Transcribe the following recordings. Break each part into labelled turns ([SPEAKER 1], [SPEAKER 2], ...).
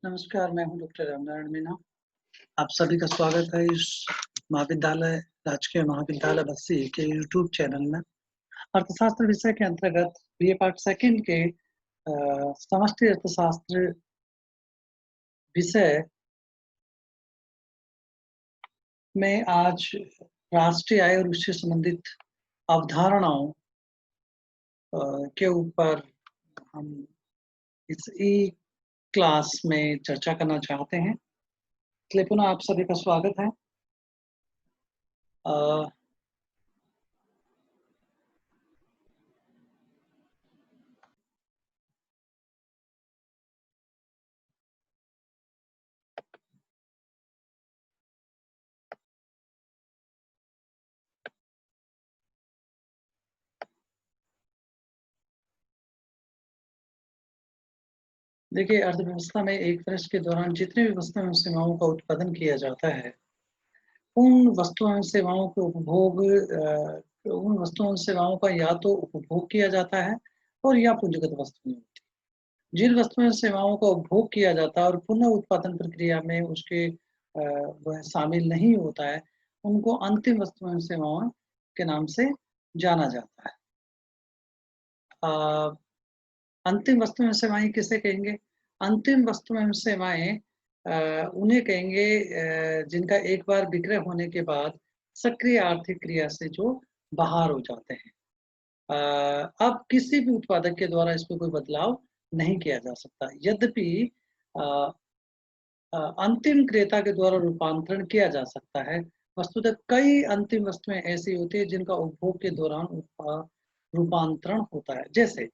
[SPEAKER 1] नमस्कार, मैं हूँ डॉक्टर रामनारायण मीना। आप सभी का स्वागत है इस महाविद्यालय राजकीय महाविद्यालय बस्सी के यूट्यूब चैनल में। अर्थशास्त्र विषय के अंतर्गत बीए पार्ट सेकंड के समष्टि अर्थशास्त्र विषय में आज राष्ट्रीय आय और उससे संबंधित अवधारणाओं के ऊपर हम इस ई क्लास में चर्चा करना चाहते हैं। इसलिए पुनः आप सभी का स्वागत है। देखिए, अर्थव्यवस्था में एक वर्ष के दौरान जितने भी वस्तुएं एवं सेवाओं का उत्पादन किया जाता है, उन वस्तुओं एवं सेवाओं के उन वस्तुओं एवं सेवाओं का या तो उपभोग किया जाता है और या पूंजीगत वस्तुएं होती हैं। जिन वस्तुओं एवं सेवाओं का उपभोग किया जाता है और पुनः उत्पादन प्रक्रिया में उसके वह शामिल नहीं होता है, उनको अंतिम वस्तुएं एवं सेवाओं के नाम से जाना जाता है। अंतिम वस्तुएं एवं सेवाएं किसे कहेंगे? अंतिम वस्तुएं एवं सेवाएं उन्हें कहेंगे जिनका एक बार विक्रय होने के बाद सक्रिय आर्थिक क्रिया से जो बाहर हो जाते हैं। अब किसी भी उत्पादक के द्वारा इसमें कोई बदलाव नहीं किया जा सकता। यद्यपि अंतिम क्रेता के द्वारा रूपांतरण किया जा सकता है। वस्तुतः कई अंतिम वस्तुएं ऐसी होती है जिनका उपभोग के दौरान रूपांतरण होता है। जैसे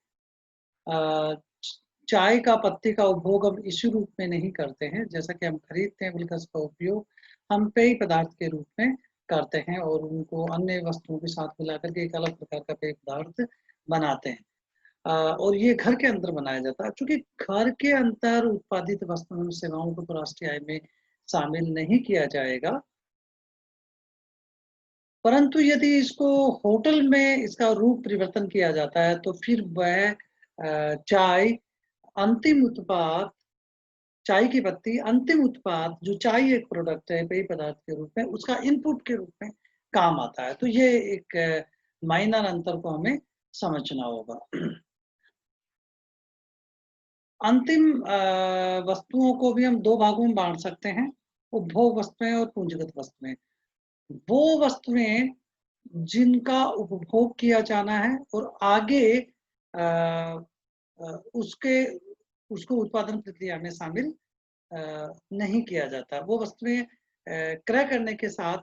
[SPEAKER 1] चाय का पत्ती का उपभोग हम इसी रूप में नहीं करते हैं, जैसा कि हम खरीदते हैं, बल्कि उसका उपयोग हम पेय पदार्थ के रूप में करते हैं और उनको अन्य वस्तुओं के साथ मिलाकर के एक अलग प्रकार का पेय पदार्थ बनाते हैं। और ये घर के अंदर बनाया जाता है। चूंकि घर के अंदर उत्पादित वस्तुओं सेवाओं को तो राष्ट्रीय आय में शामिल नहीं किया जाएगा, परंतु यदि इसको होटल में इसका रूप परिवर्तन किया जाता है तो फिर वह चाय अंतिम उत्पाद, चाय की पत्ती अंतिम उत्पाद जो चाय एक प्रोडक्ट है पेय पदार्थ के रूप में, उसका इनपुट के रूप में काम आता है। तो ये एक माइनर अंतर को हमें समझना होगा। अंतिम वस्तुओं को भी हम दो भागों में बांट सकते हैं, उपभोग वस्तुएं और पूंजीगत वस्तुएं। वो वस्तुएं जिनका उपभोग किया जाना है और आगे अ, उसके उसको उत्पादन प्रक्रिया में शामिल नहीं किया जाता। वो वस्तुएं क्रय करने के साथ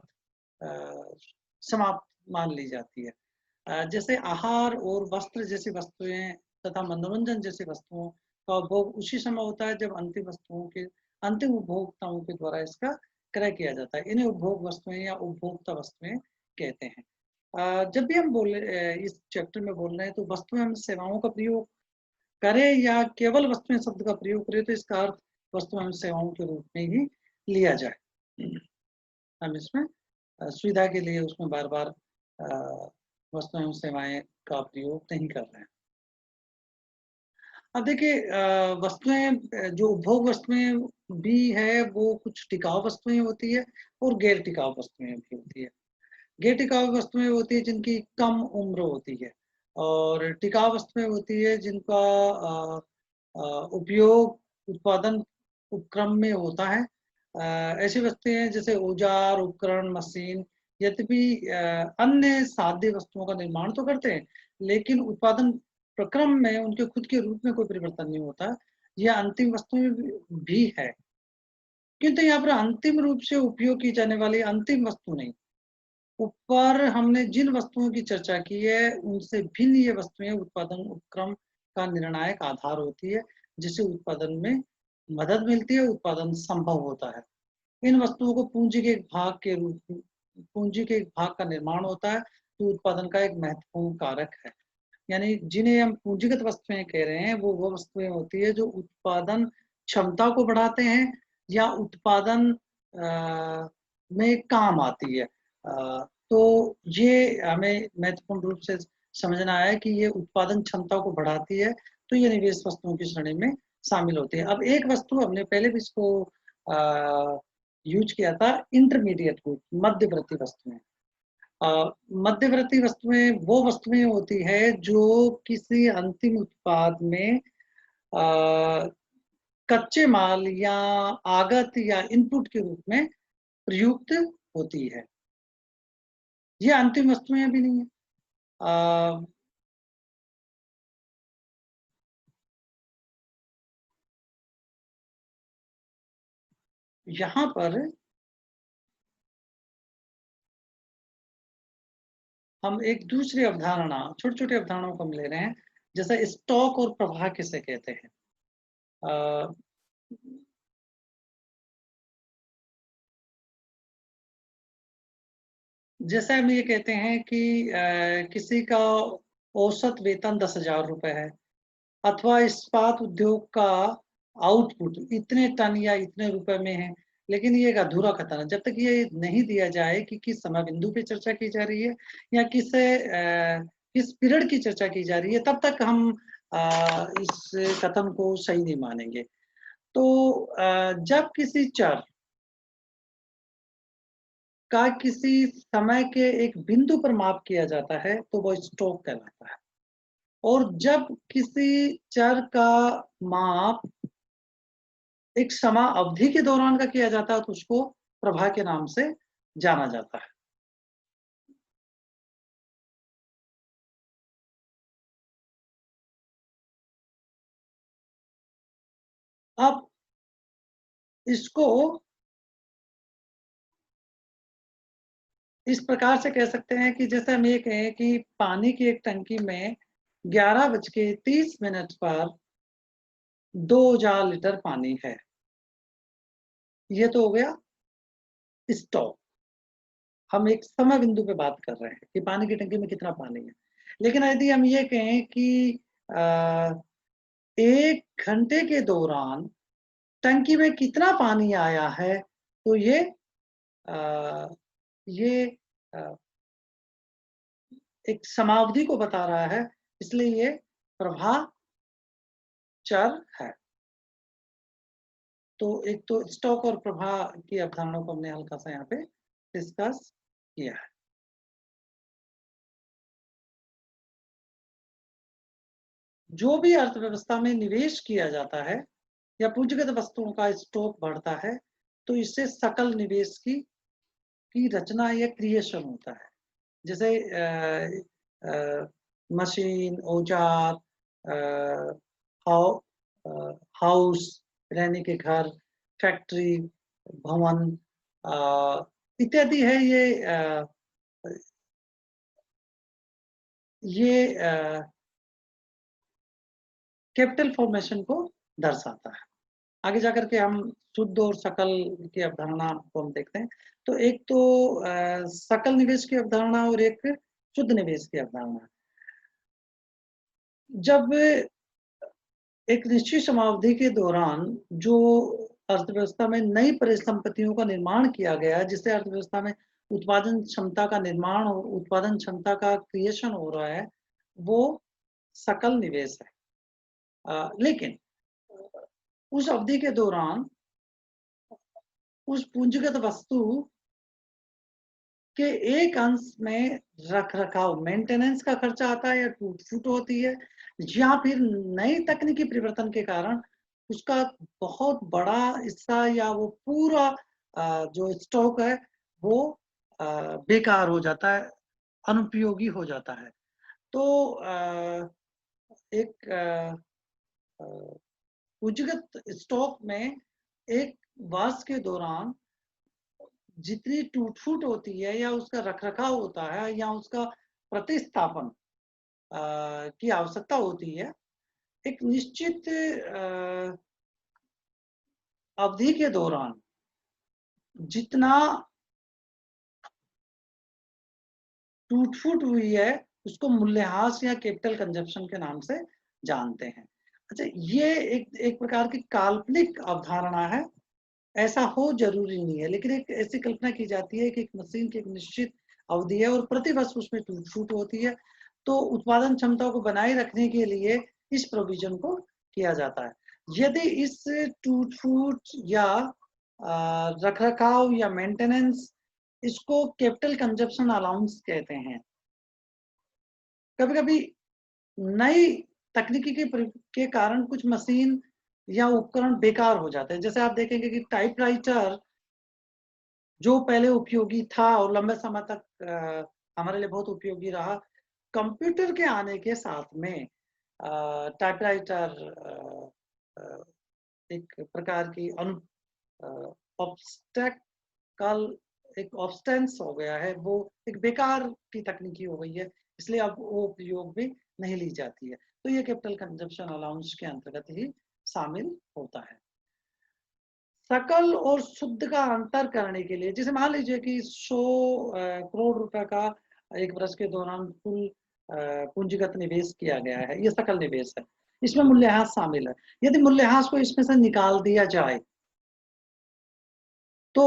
[SPEAKER 1] समाप्त मान ली जाती है। जैसे आहार और वस्त्र जैसी वस्तुएं तथा मनोरंजन जैसी वस्तुओं का उपभोग उसी समय होता है जब अंतिम उपभोक्ताओं के द्वारा इसका क्रय किया जाता है। इन्हें उपभोग वस्तुएं या उपभोक्ता वस्तुएं कहते हैं। जब भी हम इस चैप्टर में बोल रहे हैं तो वस्तुएं हम सेवाओं का प्रयोग करें या केवल वस्तुएं शब्द का प्रयोग करें तो इसका अर्थ वस्तुएं एवं सेवाओं के रूप में ही लिया जाए। हम इसमें सुविधा के लिए उसमें बार बार वस्तुएं एवं सेवाएं का प्रयोग नहीं कर रहे हैं। अब देखिए, वस्तुएं जो उपभोग वस्तुएं भी है वो कुछ टिकाऊ वस्तुएं होती है और गैर टिकाऊ वस्तुएं भी होती है। गैर टिकाऊ वस्तुएं होती है जिनकी कम उम्र होती है और टिकाऊ वस्तुएं होती है जिनका उपयोग उत्पादन उपक्रम में होता है। ऐसी वस्तुएं जैसे औजार, उपकरण, मशीन, यद्यपि अन्य साध्य वस्तुओं का निर्माण तो करते हैं, लेकिन उत्पादन प्रक्रम में उनके खुद के रूप में कोई परिवर्तन नहीं होता। यह अंतिम वस्तुएं भी है, किंतु यहाँ पर अंतिम रूप से उपयोग की जाने वाली अंतिम वस्तु नहीं। ऊपर हमने जिन वस्तुओं की चर्चा की है उनसे भिन्न ये वस्तुएं उत्पादन उपक्रम का निर्णायक आधार होती है, जिससे उत्पादन में मदद मिलती है, उत्पादन संभव होता है। इन वस्तुओं को पूंजी के एक भाग का निर्माण होता है जो उत्पादन का एक महत्वपूर्ण कारक है। यानी जिन्हें हम पूंजीगत वस्तुएं कह रहे हैं वो वस्तुएं होती है जो उत्पादन क्षमता को बढ़ाते हैं या उत्पादन में काम आती है। तो ये हमें महत्वपूर्ण रूप से समझना है कि ये उत्पादन क्षमता को बढ़ाती है तो ये निवेश वस्तुओं की श्रेणी में शामिल होती है। अब एक वस्तु हमने पहले भी इसको यूज किया था, इंटरमीडिएट गुड, मध्यवर्ती वस्तुएं। मध्यवर्ती वस्तुएं वो वस्तुएं होती है जो किसी अंतिम उत्पाद में कच्चे माल या आगत या इनपुट के रूप में प्रयुक्त होती है। ये अंतिम वस्तुएं भी नहीं है। यहाँ पर हम एक दूसरी अवधारणा, छोटी छोटी अवधारणाओं को हम ले रहे हैं, जैसे स्टॉक और प्रवाह किसे कहते हैं। जैसे हम ये कहते हैं कि किसी का औसत वेतन 10,000 रुपए है, अथवा इस्पात उद्योग का आउटपुट इतने टन या इतने रुपए में है, लेकिन ये एक अधूरा कथन है। जब तक ये नहीं दिया जाए कि किस समय बिंदु पे चर्चा की जा रही है या किस पीरियड की चर्चा की जा रही है, तब तक हम इस कथन को सही नहीं मानेंगे। तो जब किसी चर का किसी समय के एक बिंदु पर माप किया जाता है तो वो स्टॉक कहलाता है, और जब किसी चर का माप एक समय अवधि के दौरान का किया जाता है तो उसको प्रवाह के नाम से जाना जाता है। अब इसको इस प्रकार से कह सकते हैं कि जैसे हम ये कहें कि पानी की एक टंकी में 11:30 पर 2,000 लीटर पानी है। ये तो हो गया स्टॉक। हम एक समय बिंदु पे बात कर रहे हैं कि पानी की टंकी में कितना पानी है। लेकिन यदि हम ये कहें कि 1 घंटे के दौरान टंकी में कितना पानी आया है, तो आ, ये आ, एक समावधि को बता रहा है, इसलिए ये प्रवाह चर है। तो एक तो स्टॉक और प्रवाह की अवधारणा को हमने हल्का सा यहाँ पे डिस्कस किया है। जो भी अर्थव्यवस्था में निवेश किया जाता है या पूंजीगत वस्तुओं का स्टॉक बढ़ता है, तो इससे सकल निवेश की रचना या क्रिएशन होता है। जैसे मशीन, औजार, हाउस, रहने के घर, फैक्ट्री, भवन इत्यादि है। ये कैपिटल फॉर्मेशन को दर्शाता है। आगे जाकर के हम शुद्ध और सकल की अवधारणा को हम देखते हैं। तो एक तो सकल निवेश की अवधारणा और एक शुद्ध निवेश की अवधारणा। जब एक निश्चित समावधि के दौरान जो अर्थव्यवस्था में नई परिसंपत्तियों का निर्माण किया गया, जिससे अर्थव्यवस्था में उत्पादन क्षमता का निर्माण और उत्पादन क्षमता का क्रिएशन हो रहा है, वो सकल निवेश है। लेकिन उस अवधि के दौरान उस पूंजीगत वस्तु के एक अंश में रख रखाव, मेंटेनेंस का खर्चा आता है या टूट फूट होती है, या फिर नई तकनीकी परिवर्तन के कारण उसका बहुत बड़ा हिस्सा या वो पूरा जो स्टॉक है वो बेकार हो जाता है, अनुपयोगी हो जाता है। तो एक पूंजीगत स्टॉक में एक वर्ष के दौरान जितनी टूट फूट होती है या उसका रखरखाव होता है या उसका प्रतिस्थापन की आवश्यकता होती है, एक निश्चित अवधि के दौरान जितना टूट फूट हुई है उसको मूल्यह्रास या कैपिटल कंजप्शन के नाम से जानते हैं। अच्छा, ये एक प्रकार की काल्पनिक अवधारणा है, ऐसा हो जरूरी नहीं है, लेकिन एक ऐसी कल्पना की जाती है कि एक मशीन की एक निश्चित अवधि है और प्रति वर्ष उसमें टूट फूट होती है, तो उत्पादन क्षमता को बनाए रखने के लिए इस प्रोविजन को किया जाता है। यदि इस टूट फूट या रखरखाव या मेंटेनेंस, इसको कैपिटल कंजप्शन अलाउंस कहते हैं। कभी कभी नई तकनीकी के कारण कुछ मशीन या उपकरण बेकार हो जाते हैं। जैसे आप देखेंगे कि टाइपराइटर जो पहले उपयोगी था और लंबे समय तक हमारे लिए बहुत उपयोगी रहा, कंप्यूटर के आने के साथ में टाइपराइटर एक प्रकार की ऑब्स्टेकल, एक ऑब्स्टेंस हो गया है, वो एक बेकार की तकनीकी हो गई है, इसलिए अब वो उपयोग भी नहीं ली जाती है। तो ये कैपिटल कंजप्शन अलाउंस के अंतर्गत ही शामिल होता है। सकल और शुद्ध का अंतर करने के लिए, जैसे मान लीजिए कि 100 करोड़ रुपए का एक वर्ष के दौरान कुल पूंजीगत निवेश किया गया है, ये सकल निवेश है, इसमें मूल्यह्रास शामिल है। यदि मूल्यह्रास को इसमें से निकाल दिया जाए तो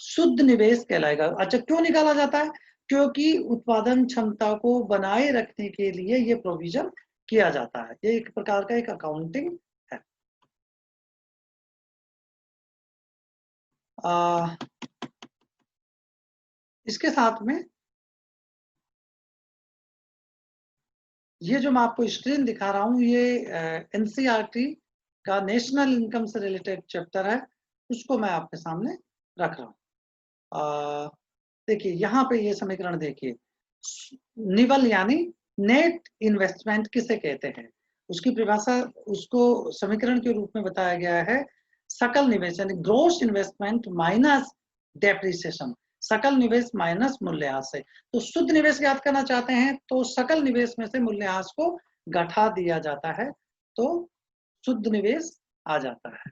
[SPEAKER 1] शुद्ध निवेश कहलाएगा। अच्छा, क्यों निकाला जाता है? क्योंकि उत्पादन क्षमता को बनाए रखने के लिए ये प्रोविजन किया जाता है। ये एक प्रकार का एक अकाउंटिंग है। इसके साथ में ये जो मैं आपको स्क्रीन दिखा रहा हूँ, ये एनसीईआरटी का नेशनल इनकम से रिलेटेड चैप्टर है, उसको मैं आपके सामने रख रहा हूँ। देखिए यहाँ पे ये समीकरण देखिए, निवल यानी नेट इन्वेस्टमेंट किसे कहते हैं, उसकी परिभाषा, उसको समीकरण के रूप में बताया गया है सकल निवेश यानी ग्रोस इन्वेस्टमेंट माइनस डेप्रिसिएशन, सकल निवेश माइनस मूल्यह्रास से। तो शुद्ध निवेश ज्ञात करना चाहते हैं तो सकल निवेश में से मूल्यह्रास को घटा दिया जाता है, तो शुद्ध निवेश आ जाता है।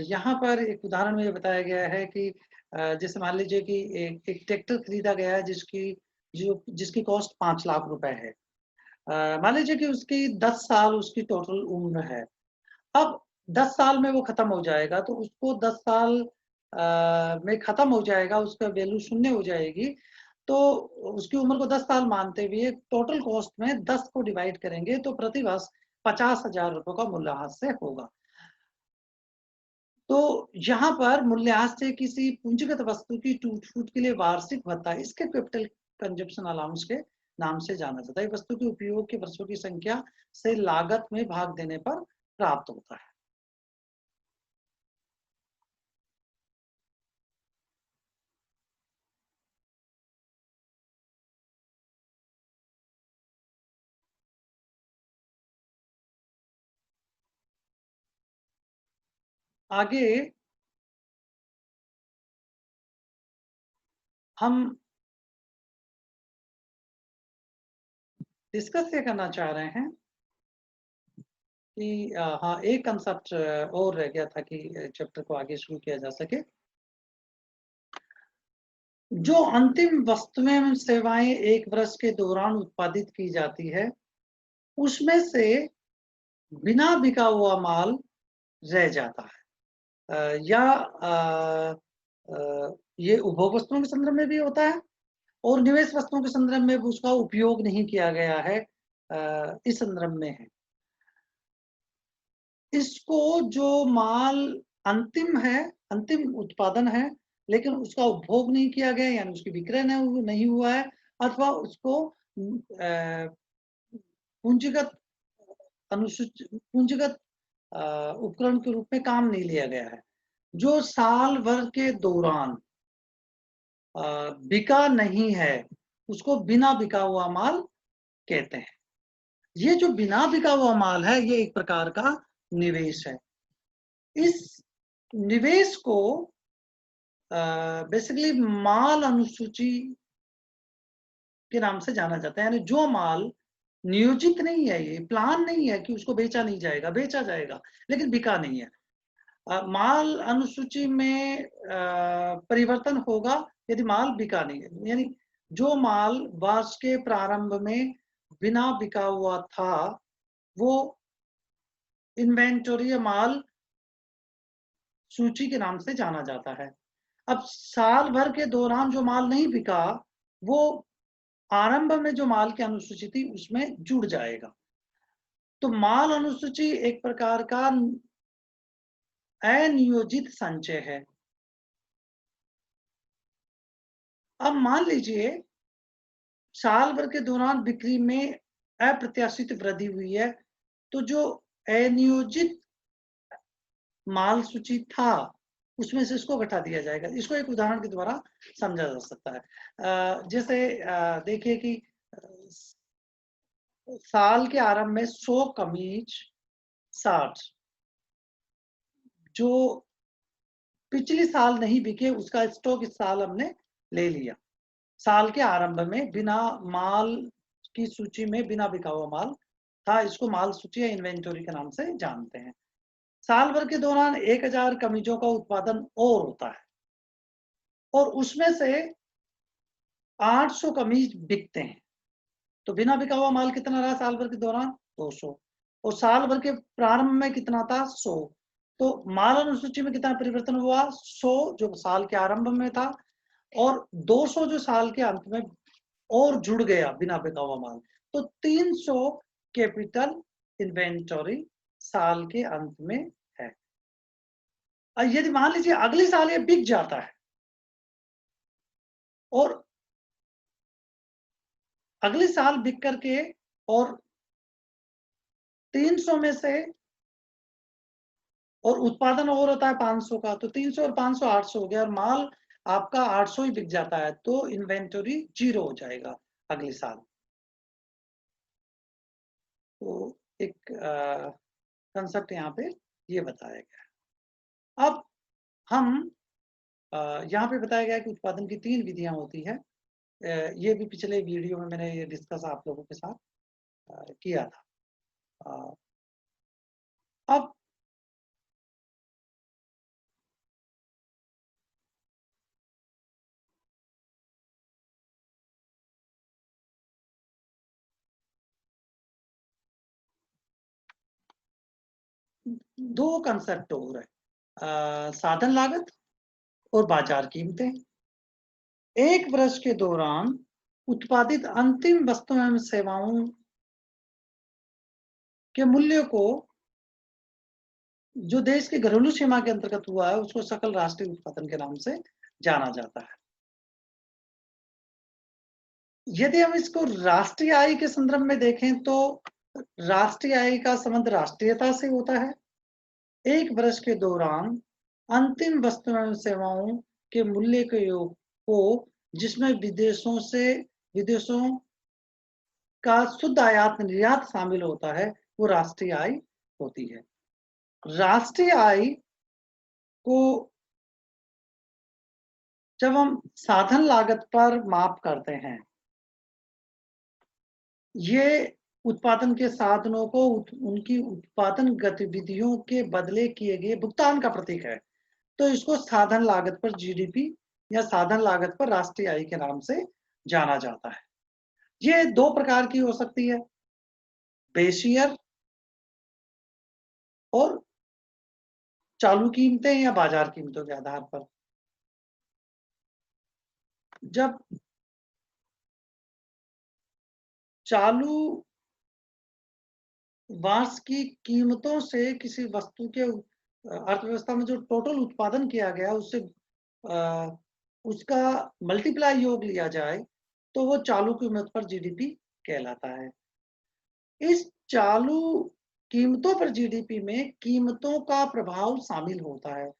[SPEAKER 1] यहाँ पर एक उदाहरण में बताया गया है कि जैसे मान लीजिए कि एक ट्रैक्टर खरीदा गया है जिसकी कॉस्ट 5 लाख रुपए है। मान लीजिए कि उसकी 10 साल उसकी टोटल उम्र है। अब 10 साल में वो खत्म हो जाएगा, तो उसको 10 साल में खत्म हो जाएगा, उसका वैल्यू शून्य हो जाएगी। तो उसकी उम्र को 10 साल मानते हुए टोटल कॉस्ट में 10 को डिवाइड करेंगे तो प्रति वर्ष 50,000 रुपए का मूल्यह्रास से होगा। तो यहाँ पर मूल्यह्रास से किसी पूंजीगत वस्तु की टूट फूट के लिए वार्षिक भत्ता, इसके कैपिटल कंजप्शन अलाउंस के नाम से जाना जाता है। वस्तु के उपयोग के वर्षों की संख्या से लागत में भाग देने पर प्राप्त होता है। आगे हम डिस्कस ये करना चाह रहे हैं कि हाँ, एक कंसेप्ट और रह गया था कि चैप्टर को आगे शुरू किया जा सके। जो अंतिम वस्तुएं एवं सेवाएं एक वर्ष के दौरान उत्पादित की जाती है, उसमें से बिना बिका हुआ माल रह जाता है। या ये उपभोग वस्तुओं के संदर्भ में भी होता है और निवेश वस्तुओं के संदर्भ में भी उसका उपयोग नहीं किया गया है, इस संदर्भ में है। इसको जो माल अंतिम है, अंतिम उत्पादन है, लेकिन उसका उपभोग नहीं किया गया यानी उसकी विक्रय नहीं हुआ है, अथवा उसको पूंजीगत पूंजीगत उपकरण के रूप में काम नहीं लिया गया है, जो साल भर के दौरान बिका नहीं है, उसको बिना बिका हुआ माल कहते हैं। ये जो बिना बिका हुआ माल है, ये एक प्रकार का निवेश है। इस निवेश को बेसिकली माल अनुसूची के नाम से जाना जाता है, यानी जो माल नियोजित नहीं है, ये प्लान नहीं है कि उसको बेचा नहीं जाएगा, बेचा जाएगा लेकिन बिका नहीं है। माल अनुसूची में परिवर्तन होगा यदि माल बिका नहीं है, यानी जो माल वर्ष के प्रारंभ में बिना बिका हुआ था, वो इन्वेंटरी माल सूची के नाम से जाना जाता है। अब साल भर के दौरान जो माल नहीं बिका, वो आरंभ में जो माल की अनुसूची थी उसमें जुड़ जाएगा। तो माल अनुसूची एक प्रकार का अनियोजित संचय है। अब मान लीजिए साल भर के दौरान बिक्री में अप्रत्याशित वृद्धि हुई है, तो जो अनियोजित माल सूची था उसमें से इसको घटा दिया जाएगा। इसको एक उदाहरण के द्वारा समझा जा सकता है। जैसे देखिए कि साल के आरंभ में 100 कमीज 60 जो पिछले साल नहीं बिके उसका स्टॉक इस साल हमने ले लिया। साल के आरंभ में बिना माल की सूची में बिना बिका हुआ माल था, इसको माल सूची या इन्वेंटरी के नाम से जानते हैं। साल भर के दौरान 1000 कमीजों का उत्पादन और होता है और उसमें से 800 कमीज बिकते हैं। तो बिना बिका हुआ माल कितना रहा साल भर के दौरान? 200। और साल भर के प्रारंभ में कितना था? 100। तो माल अनुसूची में कितना परिवर्तन हुआ? 100 जो साल के आरंभ में था और 200 जो साल के अंत में और जुड़ गया बिना बिका हुआ माल। तो 300 कैपिटल इन्वेंटरी साल के अंत में है। यदि मान लीजिए अगले साल ये बिक जाता है और अगले साल बिक करके और 300 में से और उत्पादन और होता है 500 का, तो 300 और 500 800 हो गया और माल आपका 800 ही बिक जाता है, तो इन्वेंटरी 0 हो जाएगा अगले साल। तो एक कंसेप्ट यहाँ पे ये बताया गया। अब हम यहाँ पे बताया गया कि उत्पादन की 3 विधियां होती है। ये भी पिछले वीडियो में मैंने ये डिस्कस आप लोगों के साथ किया था। अब दो कंसेप्ट और है, साधन लागत और बाजार कीमतें। एक वर्ष के दौरान उत्पादित अंतिम वस्तुओं एवं सेवाओं के मूल्य को जो देश की घरेलू सीमा के अंतर्गत हुआ है उसको सकल राष्ट्रीय उत्पादन के नाम से जाना जाता है। यदि हम इसको राष्ट्रीय आय के संदर्भ में देखें तो राष्ट्रीय आय का संबंध राष्ट्रीयता से होता है। एक वर्ष के दौरान अंतिम वस्तुओं एवं सेवाओं के मूल्य के योग को जिसमें विदेशों का शुद्ध आयात निर्यात शामिल होता है वो राष्ट्रीय आय होती है। राष्ट्रीय आय को जब हम साधन लागत पर माप करते हैं, ये उत्पादन के साधनों को उनकी उत्पादन गतिविधियों के बदले किए गए भुगतान का प्रतीक है। तो इसको साधन लागत पर जीडीपी या साधन लागत पर राष्ट्रीय आय के नाम से जाना जाता है। ये 2 प्रकार की हो सकती है, बेस ईयर और चालू कीमतें या बाजार कीमतों के आधार पर। जब चालू वर्ष की कीमतों से किसी वस्तु के अर्थव्यवस्था में जो टोटल उत्पादन किया गया उससे उसका मल्टीप्लाई योग लिया जाए तो वो चालू कीमत पर जीडीपी कहलाता है। इस चालू कीमतों पर जीडीपी में कीमतों का प्रभाव शामिल होता है।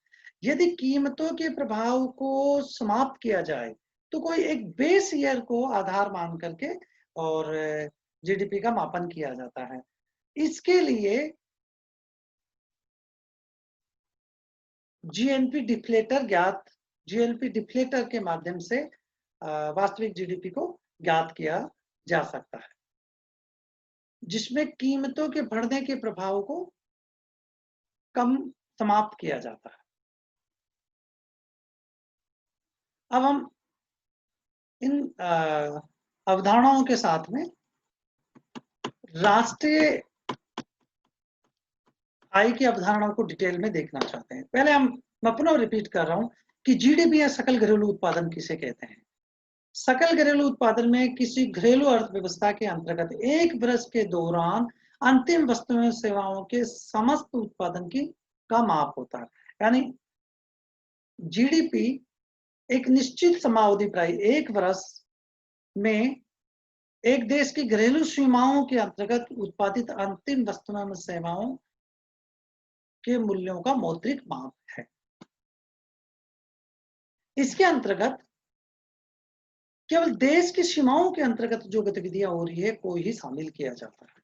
[SPEAKER 1] यदि कीमतों के प्रभाव को समाप्त किया जाए तो कोई एक बेस ईयर को आधार मान करके और जीडीपी का मापन किया जाता है। इसके लिए जीएनपी डिफ्लेटर के माध्यम से वास्तविक जीडीपी को ज्ञात किया जा सकता है, जिसमें कीमतों के बढ़ने के प्रभाव को कम समाप्त किया जाता है। अब हम इन अवधारणाओं के साथ में राष्ट्रीय आय की अवधारणा को डिटेल में देखना चाहते हैं। पहले हम मैं पुनः रिपीट कर रहा हूं कि जीडीपी या सकल घरेलू उत्पादन किसे कहते हैं। सकल घरेलू उत्पादन में किसी घरेलू अर्थव्यवस्था के अंतर्गत एक वर्ष के दौरान अंतिम वस्तुओं एवं सेवाओं के समस्त उत्पादन की का माप होता है। यानी जीडीपी एक निश्चित समावधि प्राय एक वर्ष में एक देश की घरेलू सीमाओं के अंतर्गत उत्पादित अंतिम वस्तुओं एवं सेवाओं के मूल्यों का मौद्रिक माप है। इसके अंतर्गत केवल देश की सीमाओं के अंतर्गत जो गतिविधियां हो रही है को ही शामिल किया जाता है।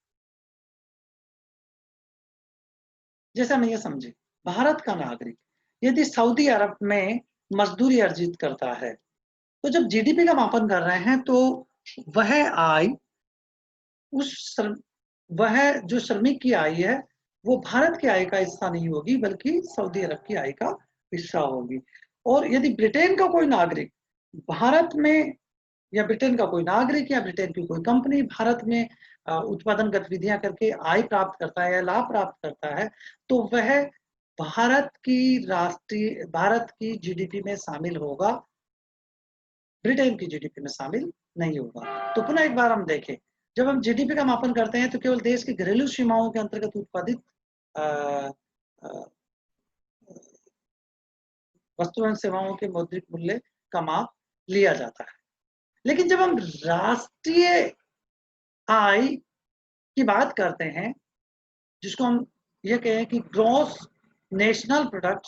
[SPEAKER 1] जैसे हम ये समझे, भारत का नागरिक यदि सऊदी अरब में मजदूरी अर्जित करता है, तो जब जीडीपी का मापन कर रहे हैं तो वह आय उस श्रम वह जो श्रमिक की आय है वो भारत की आय का हिस्सा नहीं होगी बल्कि सऊदी अरब की आय का हिस्सा होगी। और यदि ब्रिटेन का कोई नागरिक भारत में या ब्रिटेन का कोई नागरिक या ब्रिटेन की कोई कंपनी भारत में उत्पादन गतिविधियां करके आय प्राप्त करता है या लाभ प्राप्त करता है, तो वह भारत की जीडीपी में शामिल होगा, ब्रिटेन की जीडीपी में शामिल नहीं होगा। तो पुनः एक बार हम देखें, जब हम जीडीपी का मापन करते हैं तो केवल देश की घरेलू सीमाओं के अंतर्गत उत्पादित वस्तु एवं सेवाओं के मौद्रिक मूल्य का माप लिया जाता है। लेकिन जब हम राष्ट्रीय आय की बात करते हैं, जिसको हम ये कहें कि ग्रॉस नेशनल प्रोडक्ट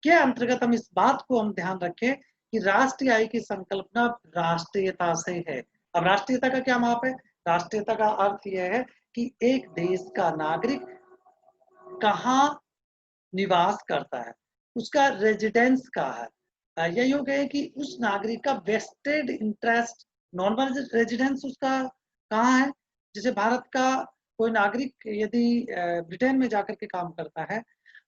[SPEAKER 1] के अंतर्गत हम इस बात को हम ध्यान रखें कि राष्ट्रीय आय की संकल्पना राष्ट्रीयता से है। अब राष्ट्रीयता का क्या माप है? राष्ट्रीयता का अर्थ यह है कि एक देश का नागरिक कहाँ निवास करता है, उसका रेजिडेंस कहाँ है, या यूं कहें कि उस नागरिक का वेस्टेड इंटरेस्ट नॉर्मल रेजिडेंस उसका कहाँ है। जैसे भारत का कोई नागरिक यदि ब्रिटेन में जाकर के काम करता है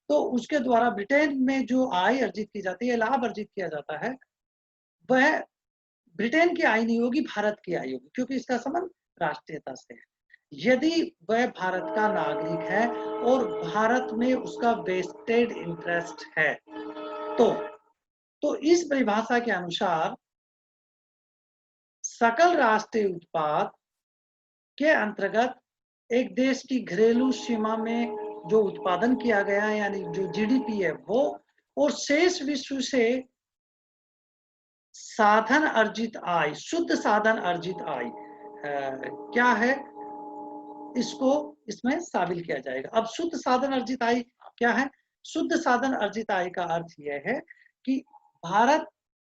[SPEAKER 1] तो उसके द्वारा ब्रिटेन में जो आय अर्जित की जाती है, लाभ अर्जित किया जाता है, वह ब्रिटेन की आय नहीं होगी, भारत की आय होगी, क्योंकि इसका संबंध राष्ट्रीयता से है। यदि वह भारत का नागरिक है और भारत में उसका वेस्टेड इंटरेस्ट है, तो इस परिभाषा के अनुसार सकल राष्ट्रीय उत्पाद के अंतर्गत एक देश की घरेलू सीमा में जो उत्पादन किया गया है, यानी जो जीडीपी है वो, और शेष विश्व से साधन अर्जित आय, शुद्ध साधन अर्जित आय क्या है, इसको इसमें शामिल किया जाएगा। अब शुद्ध साधन अर्जित आय क्या है? शुद्ध साधन अर्जित आय का अर्थ यह है कि भारत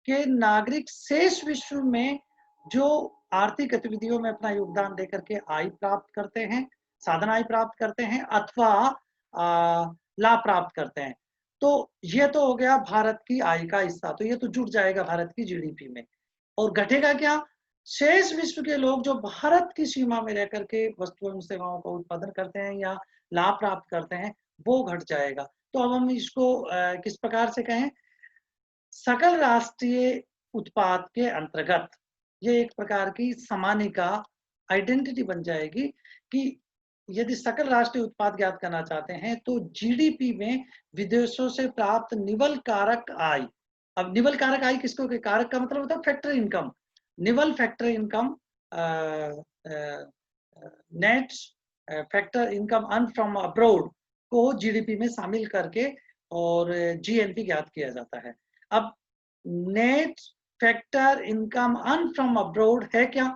[SPEAKER 1] के नागरिक शेष विश्व में जो आर्थिक गतिविधियों में अपना योगदान देकर के आय प्राप्त करते हैं, साधन आय प्राप्त करते हैं अथवा लाभ प्राप्त करते हैं, तो ये तो हो गया भारत की आय का हिस्सा, तो ये तो जुड़ जाएगा भारत की जीडीपी में। और घटेगा क्या? शेष विश्व के लोग जो भारत की सीमा में रह करके वस्तुओं एवं सेवाओं का उत्पादन करते हैं या लाभ प्राप्त करते हैं, वो घट जाएगा। तो अब हम इसको किस प्रकार से कहें? सकल राष्ट्रीय उत्पाद के अंतर्गत ये एक प्रकार की समानिका आइडेंटिटी बन जाएगी कि यदि सकल राष्ट्रीय उत्पाद ज्ञात करना चाहते हैं तो जीडीपी में विदेशों से प्राप्त निवल कारक आय। अब निवल कारक आय किसको? कारक का मतलब होता है फैक्टर इनकम। निवल factor income, net factor income earn from abroad को जीडीपी में शामिल करके और जीएनपी ज्ञात किया जाता है। अब net factor income earn from abroad है क्या?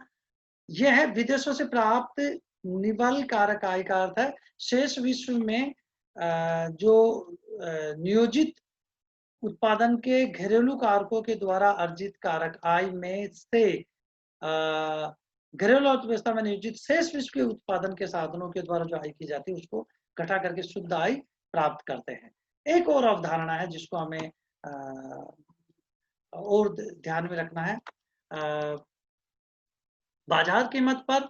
[SPEAKER 1] यह है विदेशों से प्राप्त निवल कारक आय का अर्थ है शेष विश्व में जो नियोजित उत्पादन के घरेलू कारकों के द्वारा अर्जित कारक आय में से घरेलू अर्थव्यवस्था में नियोजित शेष विश्व के उत्पादन के साधनों के द्वारा जो आय की जाती है उसको घटा करके शुद्ध आय प्राप्त करते हैं। एक और अवधारणा है जिसको हमें और ध्यान में रखना है। बाजार कीमत पर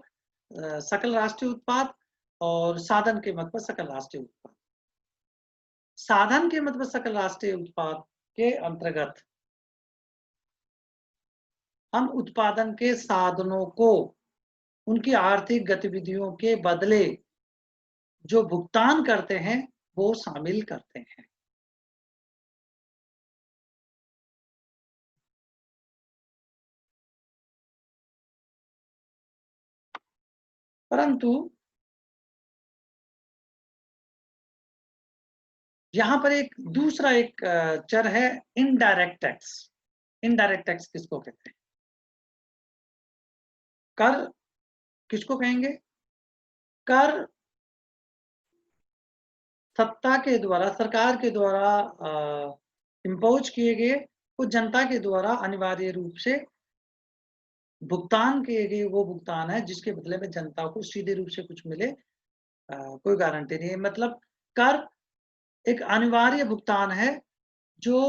[SPEAKER 1] सकल राष्ट्रीय उत्पाद और साधन कीमत पर सकल राष्ट्रीय उत्पाद। साधन कीमत पर सकल राष्ट्रीय उत्पाद के अंतर्गत हम उत्पादन के साधनों को उनकी आर्थिक गतिविधियों के बदले जो भुगतान करते हैं वो शामिल करते हैं। परंतु यहां पर एक दूसरा एक चर है इनडायरेक्ट टैक्स। इनडायरेक्ट टैक्स किसको कहते हैं? कर किसको कहेंगे? कर सत्ता के द्वारा, सरकार के द्वारा इम्पोज किए गए, कुछ जनता के द्वारा अनिवार्य रूप से भुगतान किए गए वो भुगतान है जिसके बदले में जनता को सीधे रूप से कुछ मिले, कोई गारंटी नहीं है। मतलब कर एक अनिवार्य भुगतान है जो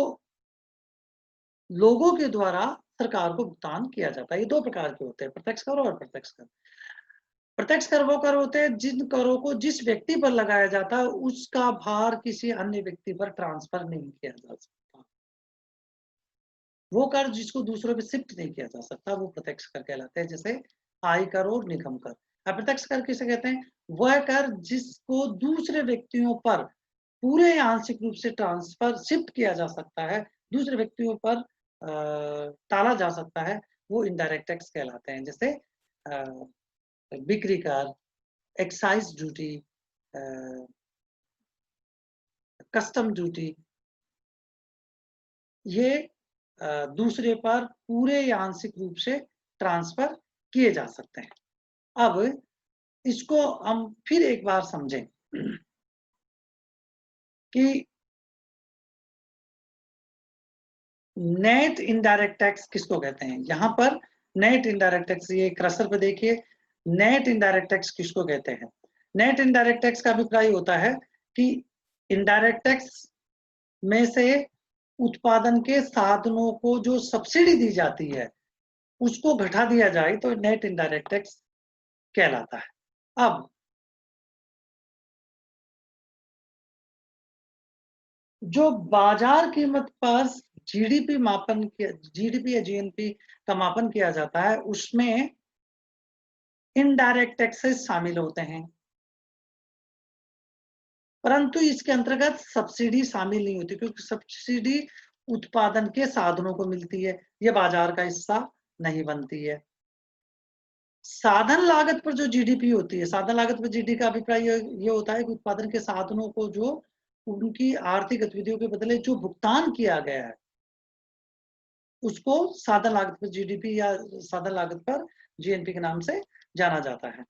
[SPEAKER 1] लोगों के द्वारा सरकार को भुगतान किया जाता है। ये दो प्रकार के होते हैं, प्रत्यक्ष कर और अप्रत्यक्ष कर। प्रत्यक्ष कर वो कर होते हैं जिन करों को जिस व्यक्ति पर लगाया जाता है उसका भार किसी अन्य व्यक्ति पर ट्रांसफर नहीं किया जा सकता। वो कर जिसको दूसरों पे शिफ्ट नहीं किया जा सकता वो प्रत्यक्ष कर कहलाते हैं, जैसे आय कर और निगम कर। अप्रत्यक्ष कर किसे कहते हैं? वह कर जिसको दूसरे व्यक्तियों पर पूरे या आंशिक रूप से ट्रांसफर शिफ्ट किया जा सकता है, दूसरे व्यक्तियों पर टाला जा सकता है, वो इनडायरेक्ट टैक्स कहलाते हैं। जैसे बिक्री कर, एक्साइज ड्यूटी, कस्टम ड्यूटी, ये दूसरे पर पूरे या आंशिक रूप से ट्रांसफर किए जा सकते हैं। अब इसको हम फिर एक बार समझें कि नेट इनडायरेक्ट टैक्स किसको कहते हैं। यहां पर नेट इनडायरेक्ट टैक्स, ये क्रसर पे देखिए, नेट इनडायरेक्ट टैक्स किसको कहते हैं? नेट इनडायरेक्ट टैक्स का अभिप्राय होता है कि इनडायरेक्ट टैक्स में से उत्पादन के साधनों को जो सब्सिडी दी जाती है उसको घटा दिया जाए तो नेट इनडायरेक्ट टैक्स कहलाता है। अब जो बाजार कीमत पर जीडीपी मापन किया, जीडीपी या जीएनपी का मापन किया जाता है, उसमें इनडायरेक्ट टैक्सेस शामिल होते हैं, परंतु इसके अंतर्गत सब्सिडी शामिल नहीं होती क्योंकि सब्सिडी उत्पादन के साधनों को मिलती है, यह बाजार का हिस्सा नहीं बनती है। साधन लागत पर जो जीडीपी होती है, साधन लागत पर जीडीपी का अभिप्राय ये होता है कि उत्पादन के साधनों को जो उनकी आर्थिक गतिविधियों के बदले जो भुगतान किया गया है उसको साधन लागत पर जीडीपी या साधन लागत पर जीएनपी के नाम से जाना जाता है।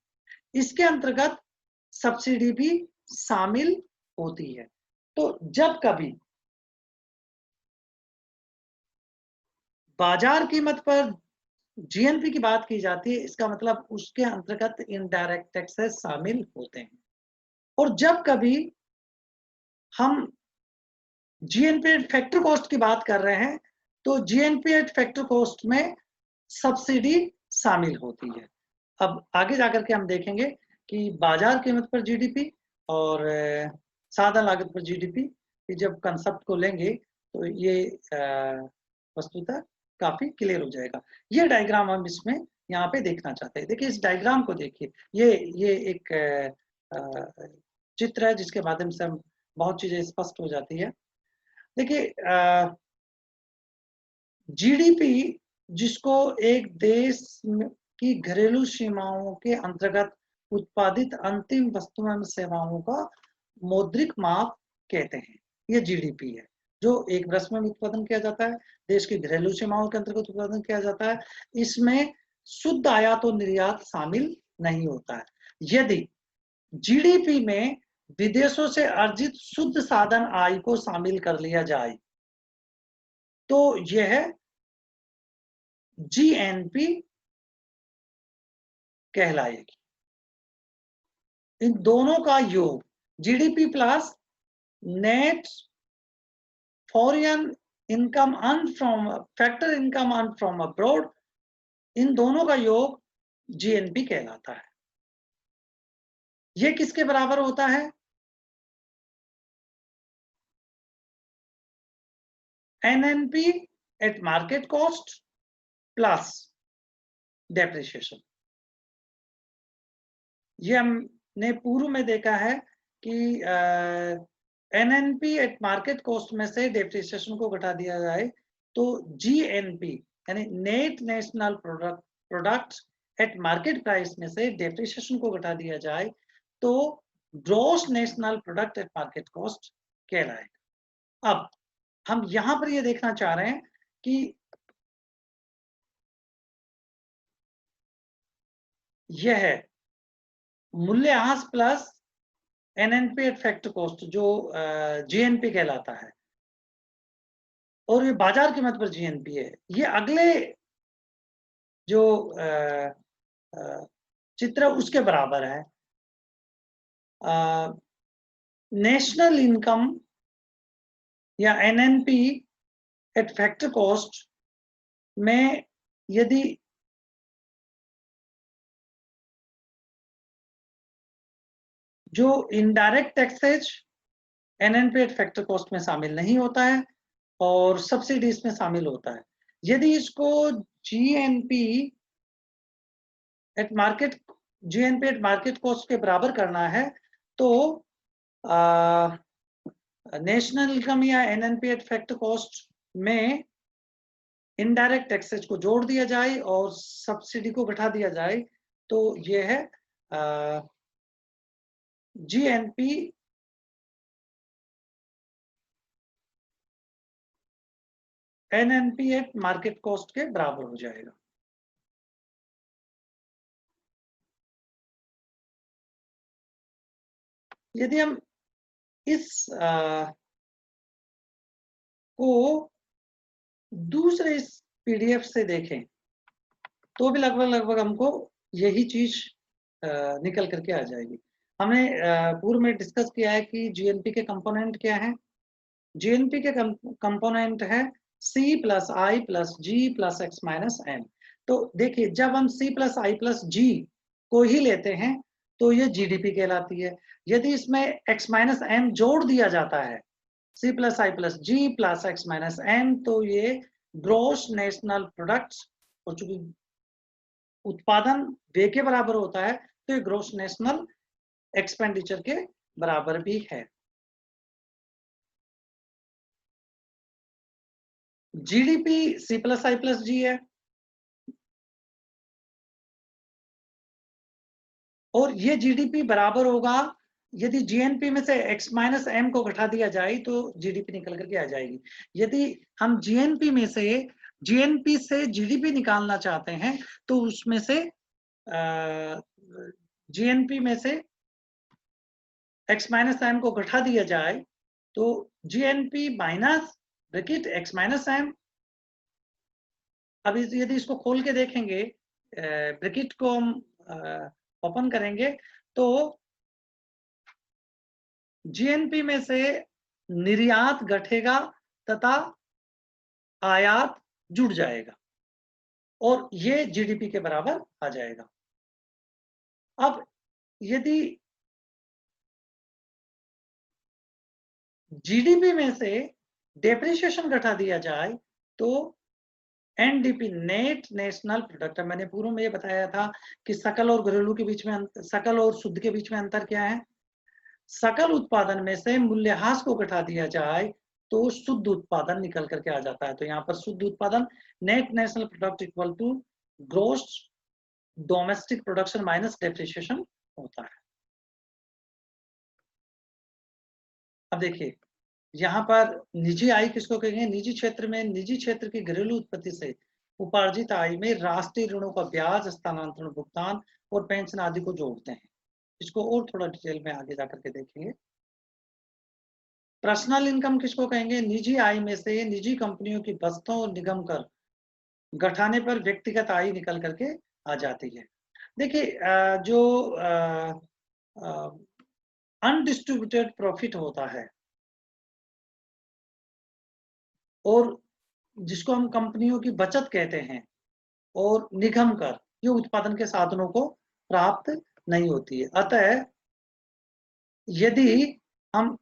[SPEAKER 1] इसके अंतर्गत सब्सिडी भी शामिल होती है। तो जब कभी बाजार कीमत पर जीएनपी की बात की जाती है, इसका मतलब उसके अंतर्गत इनडायरेक्ट टैक्सेस शामिल होते हैं। और जब कभी हम जीएनपी एट फैक्टर कॉस्ट की बात कर रहे हैं तो जीएनपी एट फैक्टर कॉस्ट में सब्सिडी शामिल होती है। अब आगे जाकर के हम देखेंगे कि बाजार कीमत पर जीडीपी और साधन लागत पर जीडीपी जब कंसेप्ट को लेंगे तो ये वस्तुतः काफी क्लियर हो जाएगा। ये डायग्राम हम इसमें यहाँ पे देखना चाहते हैं। देखिए इस डायग्राम को देखिए, ये एक चित्र है जिसके माध्यम से हम बहुत चीजें स्पष्ट हो जाती है। देखिए जीडीपी जिसको एक देश की घरेलू सीमाओं के अंतर्गत उत्पादित अंतिम वस्तुओं एवं सेवाओं का मौद्रिक माप कहते हैं। ये जीडीपी है जो एक वर्ष में उत्पादन किया जाता है, देश की घरेलू सीमाओं के अंतर्गत उत्पादन किया जाता है। इसमें शुद्ध आयात और निर्यात शामिल नहीं होता है। यदि जीडीपी में विदेशों से अर्जित शुद्ध साधन आय को शामिल कर लिया जाए तो यह जीएनपी कहलाएगी। इन दोनों का योग GDP plus net foreign income earn from factor income earn from abroad, इन दोनों का योग जीएनपी कहलाता है। यह किसके बराबर होता है? NNP eight market cost plus depreciation. ये हमने पूर्व में देखा है कि एनएनपी एट मार्केट कॉस्ट में से डेप्रिसिएशन को घटा दिया जाए तो जीएनपी यानी net national product at market price में से डेप्रिसिएशन को घटा दिया जाए तो gross national product at market cost कहलाएगा। अब हम यहां पर ये देखना चाह रहे हैं कि यह है मूल्यह्रास plus NNP eight factor cost जो जीएनपी कहलाता है, और ये बाजार कीमत पर जीएनपी है। ये अगले जो चित्र उसके बराबर है। नेशनल इनकम या एनएनपी एट फैक्टर कॉस्ट में यदि जो indirect taxes NNP eight factor cost में शामिल नहीं होता है और सब्सिडी इसमें शामिल होता है, यदि इसको जीएनपी एट मार्केट कॉस्ट के बराबर करना है तो नेशनल इनकम या एनएनपी एट फैक्टर कॉस्ट में इनडायरेक्ट टैक्सेज को जोड़ दिया जाए और सब्सिडी को घटा दिया जाए तो ये है GNP NNP eight market cost के बराबर हो जाएगा। यदि हम इस को दूसरे इस पीडीएफ से देखें तो भी लगभग हमको यही चीज निकल करके आ जाएगी। हमने पूर्व में डिस्कस किया है कि जीएनपी के कंपोनेंट क्या है। जीएनपी के कंपोनेंट है सी प्लस आई प्लस जी प्लस एक्स माइनस एम। तो देखिए जब हम सी प्लस आई प्लस जी को ही लेते हैं तो ये जीडीपी कहलाती है। यदि इसमें एक्स माइनस एम जोड़ दिया जाता है सी प्लस आई प्लस जी प्लस एक्स माइनस एम तो ये ग्रॉस नेशनल प्रोडक्ट, और चूंकि उत्पादन वे के बराबर होता है तो ये ग्रॉस नेशनल एक्सपेंडिचर के बराबर भी है। जीडीपी सी प्लस आई प्लस जी है और ये जीडीपी बराबर होगा यदि जीएनपी में से x माइनस एम को घटा दिया जाए तो जीडीपी निकल करके आ जाएगी। यदि हम जीएनपी से जीडीपी निकालना चाहते हैं तो उसमें से जीएनपी में से x माइनस एम को घटा दिया जाए तो GNP minus bracket x minus M. अब यदि इसको खोल के देखेंगे ब्रैकेट को हम ओपन करेंगे तो जीएनपी में से निर्यात घटेगा तथा आयात जुड़ जाएगा और ये जीडीपी के बराबर आ जाएगा। अब यदि जीडीपी में से डेप्रिसिएशन घटा दिया जाए तो एनडीपी नेट नेशनल प्रोडक्ट, मैंने पूर्व में ये बताया था कि सकल और घरेलू के बीच में सकल और शुद्ध के बीच में अंतर क्या है। सकल उत्पादन में से मूल्यह्रास को घटा दिया जाए तो शुद्ध उत्पादन निकल करके आ जाता है। तो यहाँ पर शुद्ध उत्पादन net national product equal to gross domestic production minus depreciation होता है। अब देखिए यहाँ पर निजी आय किसको कहेंगे। निजी क्षेत्र में निजी क्षेत्र की घरेलू उत्पत्ति से उपार्जित आय में राष्ट्रीय ऋणों का ब्याज हस्तांतरण भुगतान और पेंशन आदि को जोड़ते हैं। इसको और थोड़ा डिटेल में आगे जाकर के देखेंगे। पर्सनल इनकम किसको कहेंगे। निजी आय में से निजी कंपनियों की बचतों और निगम कर घटाने पर व्यक्तिगत आय निकल करके आ जाती है। देखिए जो अनडिस्ट्रीब्यूटेड प्रॉफिट होता है और जिसको हम कंपनियों की बचत कहते हैं और निगम कर, ये उत्पादन के साधनों को प्राप्त नहीं होती है। अतः यदि हम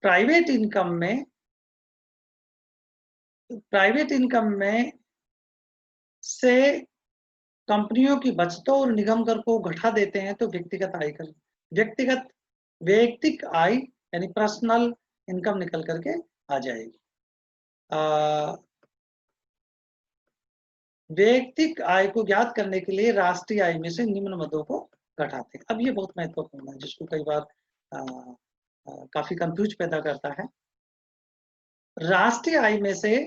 [SPEAKER 1] प्राइवेट इनकम में से कंपनियों की बचतों और निगम कर को घटा देते हैं तो व्यक्तिगत आय यानी पर्सनल इनकम निकल करके आ जाएगी। व्यक्तिक आय को ज्ञात करने के लिए राष्ट्रीय आय में से निम्न मदों को घटाते हैं। अब ये बहुत महत्वपूर्ण है, जिसको कई बार काफी कंफ्यूज पैदा करता है। राष्ट्रीय आय में से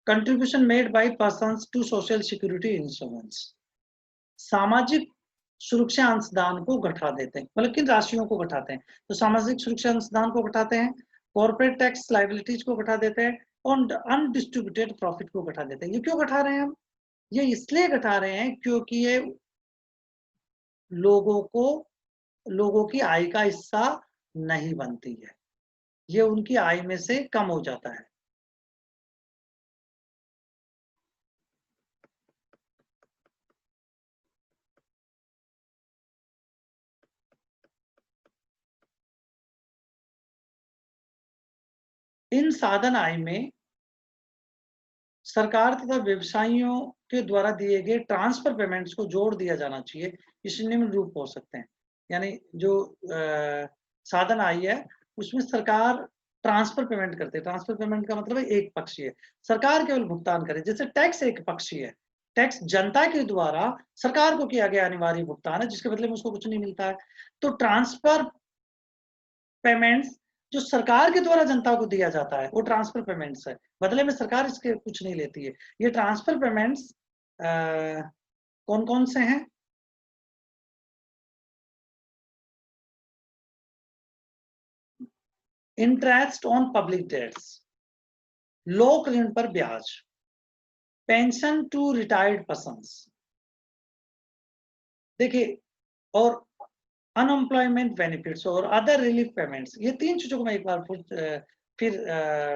[SPEAKER 1] contribution made by persons to social security insurance, सामाजिक सुरक्षा अंशदान को घटा देते हैं, मतलब किन राशियों को घटाते हैं? तो सामाजिक सुरक्षा अंशदान को घटाते हैं, कॉर्पोरेट टैक्स लाइबिलिटीज को घटा देते हैं और अनडिस्ट्रीब्यूटेड प्रॉफिट को घटा देते हैं। ये क्यों घटा रहे हैं हम? ये इसलिए घटा रहे हैं क्योंकि ये लोगों की आय का हिस्सा नहीं बनती है, ये उनकी आय में से कम हो जाता है। इन साधन आय में सरकार तथा व्यवसायियों के द्वारा दिए गए ट्रांसफर पेमेंट्स को जोड़ दिया जाना चाहिए। इस निम्न रूप हो सकते हैं, यानी जो साधन आई है उसमें सरकार ट्रांसफर पेमेंट करते हैं। ट्रांसफर पेमेंट का मतलब है एक पक्षीय, सरकार केवल भुगतान करे। जैसे टैक्स एक पक्षीय है, टैक्स जनता के द्वारा सरकार को किया गया अनिवार्य भुगतान है, जिसके बदले में उसको कुछ नहीं मिलता है। तो ट्रांसफर पेमेंट्स जो सरकार के द्वारा जनता को दिया जाता है वो ट्रांसफर पेमेंट्स है, बदले में सरकार इसके कुछ नहीं लेती है। ये ट्रांसफर पेमेंट्स कौन कौन से हैं? इंटरेस्ट ऑन पब्लिक डेट्स, लोक ऋण पर ब्याज, पेंशन टू रिटायर्ड पर्सन्स, देखिए, और अनएम्प्लॉयमेंट बेनिफिट्स और अदर रिलीफ पेमेंट्स। ये तीन चीजों को मैं एक बार फिर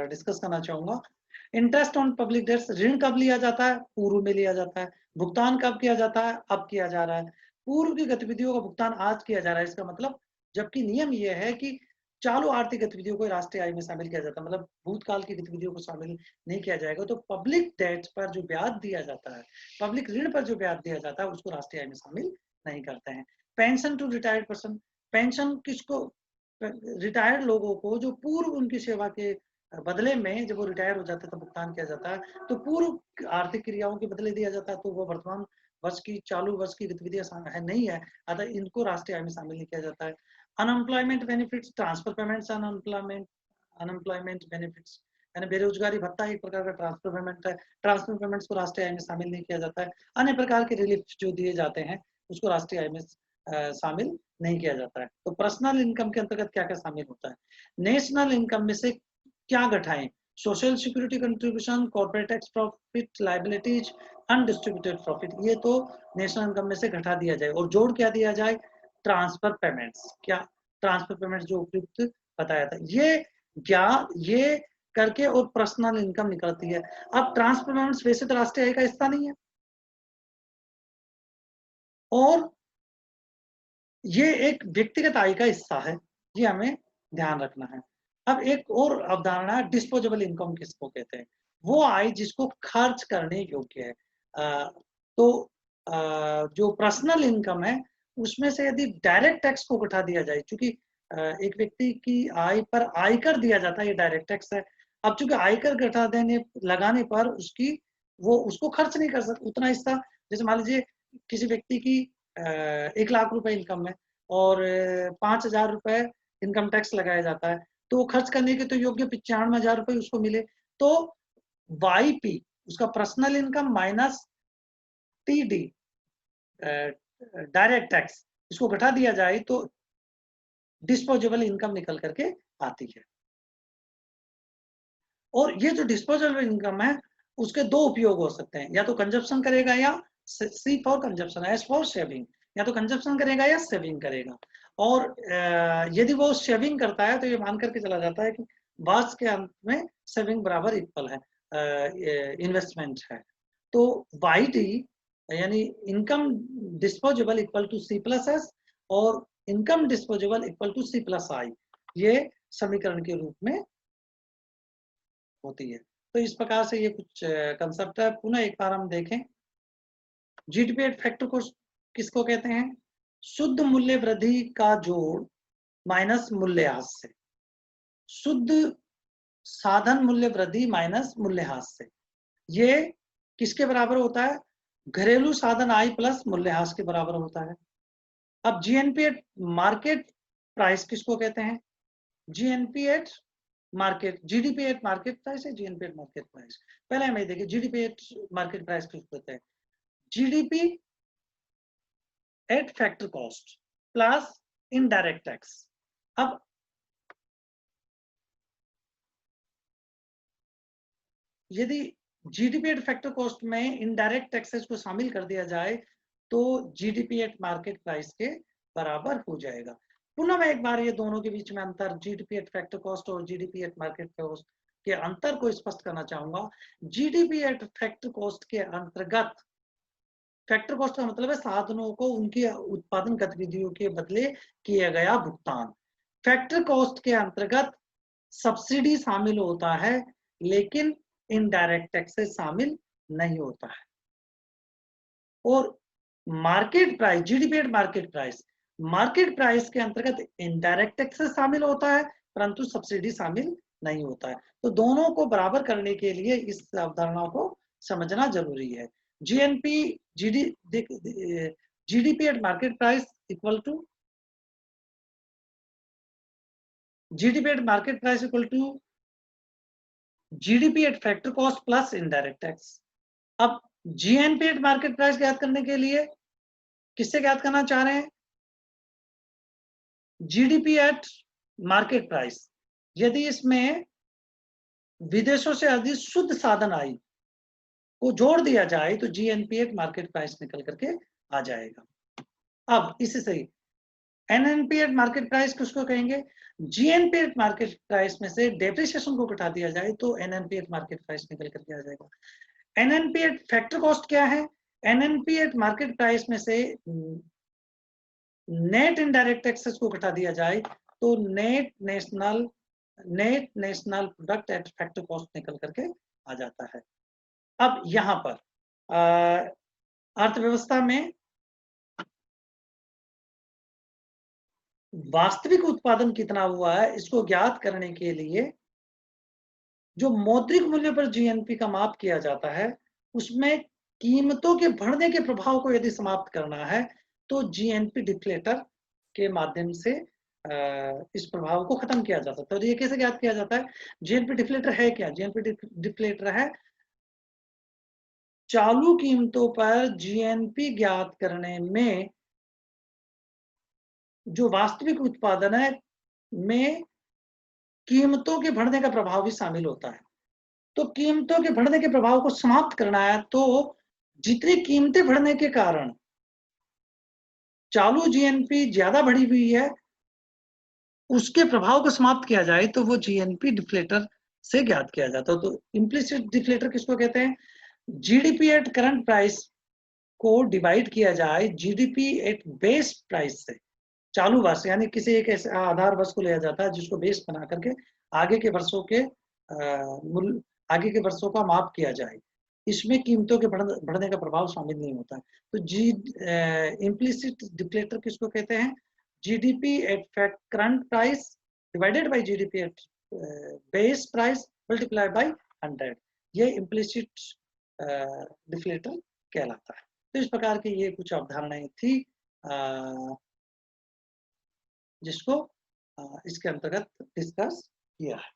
[SPEAKER 1] डिस्कस करना चाहूंगा। इंटरेस्ट ऑन पब्लिक डेट्स, ऋण कब लिया जाता है? पूर्व में लिया जाता है। भुगतान कब किया जाता है? अब किया जा रहा है। पूर्व की गतिविधियों का भुगतान आज किया जा रहा है, इसका मतलब, जबकि नियम यह है कि चालू आर्थिक गतिविधियों को राष्ट्रीय आय में शामिल किया जाता है, मतलब भूतकाल की गतिविधियों को शामिल नहीं किया जाएगा। तो पब्लिक डेट पर जो ब्याज दिया जाता है, पब्लिक ऋण पर जो ब्याज दिया जाता है, उसको राष्ट्रीय आय में शामिल नहीं करते हैं। Pension to retired person, pension किसको? रिटायर्ड लोगों को, जो पूर्व उनकी सेवा के बदले में जब वो रिटायर हो जाते हैं तो भुगतान किया जाता है, तो पूर्व आर्थिक क्रियाओं के बदले दिया जाता है, तो वो वर्तमान वर्ष की, चालू वर्ष की गतिविधियां है नहीं है, अतः इनको राष्ट्रीय आय में शामिल नहीं किया जाता है। Unemployment benefits, transfer payments, unemployment benefits यानी बेरोजगारी भत्ता एक प्रकार का ट्रांसफर पेमेंट है, ट्रांसफर पेमेंट्स को राष्ट्रीय आय में शामिल नहीं किया जाता है। अन्य प्रकार के रिलीफ जो दिए जाते हैं उसको राष्ट्रीय आय में शामिल नहीं किया जाता है। तो पर्सनल इनकम के अंतर्गत क्या क्या शामिल होता है? नेशनल इनकम में से क्या घटाएं? Social security contribution, corporate tax profit, liabilities, undistributed profit, ये तो नेशनल इनकम में से घटा दिया जाए और जोड़ क्या दिया जाए? Transfer payments. क्या? ट्रांसफर पेमेंट्स जो उपयुक्त बताया था, ये करके और पर्सनल इनकम निकलती है। अब ट्रांसफर पेमेंट्स वैसे तो राष्ट्रीय आय का हिस्सा नहीं है, और ये एक व्यक्तिगत आय का हिस्सा है, ये हमें ध्यान रखना है। अब एक और अवधारणा, डिस्पोजेबल इनकम किसको कहते हैं? वो आय जिसको खर्च करने योग्य है। तो जो पर्सनल इनकम है उसमें से यदि डायरेक्ट टैक्स को घटा दिया जाए, क्योंकि एक व्यक्ति की आय पर आयकर दिया जाता है, ये डायरेक्ट टैक्स है। अब चूंकि आयकर घटा देने लगाने पर वो उसको खर्च नहीं कर सकता उतना हिस्सा। जैसे मान लीजिए किसी व्यक्ति की 1 लाख रुपए इनकम है और 5,000 रुपए इनकम टैक्स लगाया जाता है, तो खर्च करने के तो योग्य 95,000 रुपए उसको मिले। तो वाईपी, उसका personal income minus TD, direct tax, इसको घटा दिया जाए तो डिस्पोजेबल इनकम निकल करके आती है। और ये जो डिस्पोजेबल इनकम है उसके दो उपयोग हो सकते हैं, या तो कंजप्शन करेगा, या C for consumption, S for saving, या तो कंजप्शन करेगा या सेविंग करेगा। और यदि वो सेविंग करता है तो ये मान करके चला जाता है कि वर्ष के अंत में सेविंग बराबर इक्वल है इन्वेस्टमेंट है। तो वाई डी यानी income disposable equal to C plus S, और income disposable equal to C plus I, ये समीकरण के रूप में होती है। तो इस प्रकार से ये कुछ कंसेप्ट है। पुनः एक बार हम देखें, जीडीपी फैक्टर को किसको कहते हैं? शुद्ध मूल्य वृद्धि का जोड़ माइनस मूल्यह्रास से, शुद्ध साधन मूल्य वृद्धि माइनस मूल्यह्रास से, ये किसके बराबर होता है? घरेलू साधन आय प्लस मूल्यह्रास के बराबर होता है। अब जीएनपी एट मार्केट प्राइस किसको कहते हैं? GNP at market, GDP at market price है जीएनपी एट मार्केट प्राइस। पहले हमें देखिए जीडीपी एट मार्केट प्राइस किसको कहते हैं? GDP at factor cost plus indirect tax. अब यदि जीडीपी एट फैक्टर कॉस्ट में इनडायरेक्ट टैक्सेस को शामिल कर दिया जाए तो जीडीपी एट मार्केट प्राइस के बराबर हो जाएगा। पुनः मैं एक बार ये दोनों के बीच में अंतर, जीडीपी एट फैक्टर कॉस्ट और जीडीपी एट मार्केट कॉस्ट के अंतर को स्पष्ट करना चाहूंगा। जीडीपी एट फैक्टर कॉस्ट के अंतर्गत, फैक्टर कॉस्ट का मतलब है साधनों को उनकी उत्पादन गतिविधियों के बदले किया गया भुगतान। फैक्टर कॉस्ट के अंतर्गत सब्सिडी शामिल होता है लेकिन इनडायरेक्ट टैक्सेस शामिल नहीं होता है। और market price, GDP at market price के अंतर्गत इनडायरेक्ट टैक्सेस शामिल होता है परंतु सब्सिडी शामिल नहीं होता है। तो दोनों को बराबर करने के लिए इस अवधारणा को समझना जरूरी है। GNP GDP at market price equal to GDP at market price equal to GDP at factor cost plus indirect tax. अब जीएनपी एट मार्केट प्राइस ज्ञात करने के लिए किससे ज्ञात करना चाह रहे हैं? GDP at market price. यदि इसमें विदेशों से अधिक शुद्ध साधन आय को जोड़ दिया जाए तो जीएनपी एट मार्केट प्राइस निकल करके आ जाएगा। अब इसी से एनएनपी एट मार्केट प्राइस किसको कहेंगे? जीएनपी एट मार्केट प्राइस में से डेप्रिसिएशन को घटा दिया जाए तो एनएनपी एट मार्केट प्राइस निकल करके आ जाएगा। एनएनपी एट फैक्टर कॉस्ट क्या है? एनएनपी एट मार्केट प्राइस में से नेट इनडायरेक्ट टैक्सेस को घटा दिया जाए तो net national product at factor cost निकल करके आ जाता है। अब यहां पर अर्थव्यवस्था में वास्तविक उत्पादन कितना हुआ है इसको ज्ञात करने के लिए जो मौद्रिक मूल्य पर जीएनपी का माप किया जाता है उसमें कीमतों के बढ़ने के प्रभाव को यदि समाप्त करना है तो जीएनपी डिफ्लेटर के माध्यम से इस प्रभाव को खत्म किया जा सकता है। तो ये कैसे ज्ञात किया जाता है? जीएनपी डिफ्लेटर है क्या? जीएनपी डिफ्लेटर है चालू कीमतों पर जीएनपी ज्ञात करने में जो वास्तविक उत्पादन है में कीमतों के बढ़ने का प्रभाव भी शामिल होता है। तो कीमतों के बढ़ने के प्रभाव को समाप्त करना है तो जितनी कीमतें बढ़ने के कारण चालू जीएनपी ज्यादा बढ़ी हुई है उसके प्रभाव को समाप्त किया जाए तो वो जीएनपी डिफ्लेटर से ज्ञात किया जाता है। तो इम्प्लिसिट डिफ्लेटर किसको कहते हैं? जीडीपी एट करंट प्राइस को डिवाइड किया जाए जीडीपी एट बेस प्राइस से, चालू वर्ष यानी किसी एक ऐसे आधार वर्ष को लिया जाता है जिसको बेस बना करके आगे के वर्षों के आगे के वर्षों का माप किया जाए। इसमें कीमतों के बढ़ने का प्रभाव शामिल नहीं होता है। तो इम्प्लिसिट डिफ्लेटर किसको कहते हैं? GDP at current price divided by GDP at base price multiplied by 100, ये इम्प्लिसिट डिफ्लेटर कहलाता है। तो इस प्रकार की ये कुछ अवधारणाएं थी जिसको इसके अंतर्गत डिस्कस किया है।